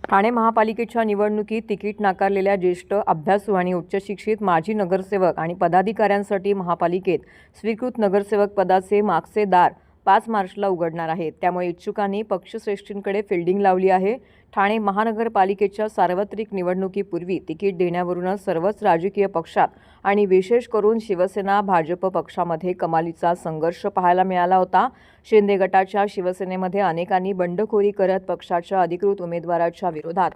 ठाणे महापालिकेच्या निवडणुकीत तिकीट नाकारलेल्या ज्येष्ठ अभ्यासू आणि उच्चशिक्षित माजी नगरसेवक आणि पदाधिकाऱ्यांसाठी महापालिकेत स्वीकृत नगरसेवक पदाचे मागचे दार 5 मार्चला उघडणार आहेत। त्यामुळे इच्छुकांनी पक्षश्रेष्ठींकडे फिल्डिंग लावली आहे। ठाणे महानगरपालिकेच्या सार्वत्रिक निवडणुकीपूर्वी तिकीट देण्यावरूनच सर्वच राजकीय पक्षात आणि विशेष करून शिवसेना भाजप पक्षामध्ये कमालीचा संघर्ष पाहायला मिळाला होता। शिंदे गटाच्या शिवसेनेमध्ये अनेकांनी बंडखोरी करत पक्षाच्या अधिकृत उमेदवाराच्या विरोधात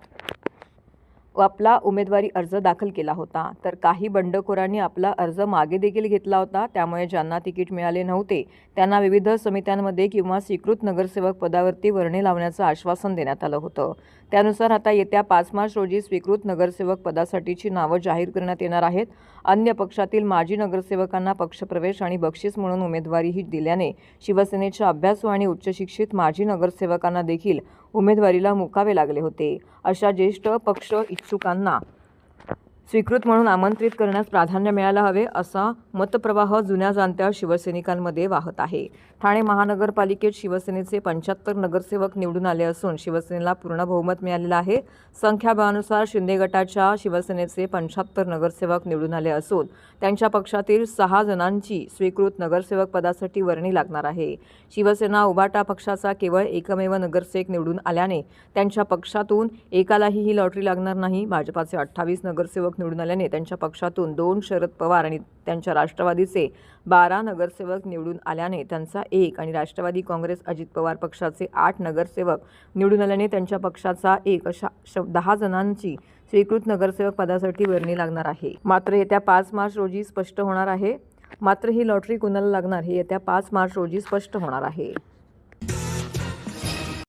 आपला उमेदवारी अर्ज दाखल केला होता, तर काही बंडखोरांनी आपला अर्ज मागे देखील घेतला होता। त्यामुळे ज्यांना तिकीट मिळाले नव्हते त्यांना विविध समित्यांमध्ये किंवा स्वीकृत नगरसेवक पदावरती वर्णे लावण्याचं आश्वासन देण्यात आलं होतं। त्यानुसार आता येत्या 5 मार्च रोजी स्वीकृत नगरसेवक पदासाठीची नावं जाहीर करण्यात येणार आहेत। अन्य पक्षातील माजी नगरसेवकांना पक्षप्रवेश आणि बक्षीस म्हणून उमेदवारीही दिल्याने शिवसेनेच्या अभ्यासू आणि उच्चशिक्षित माजी नगरसेवकांना देखील उमेदवारीला मुकावे लागले होते। अशा ज्येष्ठ पक्ष इच्छुकांना स्वीकृत म्हणून आमंत्रित करण्यास प्राधान्य मिळायला हवे असा मतप्रवाह जुन्या जाणत्या शिवसैनिकांमध्ये वाहत आहे। ठाणे महानगरपालिकेत शिवसेनेचे 75 नगरसेवक निवडून आले असून शिवसेनेला पूर्ण बहुमत मिळालेलं आहे। संख्याबळानुसार शिंदे गटाच्या शिवसेनेचे 75 नगरसेवक निवडून आले असून त्यांच्या पक्षातील 6 जणांची स्वीकृत नगरसेवक पदासाठी वर्णी लागणार आहे। शिवसेना उभाटा पक्षाचा केवळ एकमेव नगरसेवक निवडून आल्याने त्यांच्या पक्षातून एकालाही ही लॉटरी लागणार नाही। भाजपाचे 28 नगरसेवक निवडून आल्याने त्यांच्या पक्षातून 2 शरद पवार आणि त्यांच्या राष्ट्रवादीचे 12 नगरसेवक निवडून आल्याने त्यांचा 1 आणि राष्ट्रवादी काँग्रेस अजित पवार पक्षाचे 8 नगरसेवक निवडून आल्याने त्यांच्या पक्षाचा 1 अशा 10 जणांची स्वीकृत नगरसेवक पदासाठी वर्णी लागणार आहे। मात्र येत्या 5 मार्च रोजी स्पष्ट होणार आहे। मात्र ही लॉटरी कोणाला लागणार हे येत्या 5 मार्च रोजी स्पष्ट होणार आहे।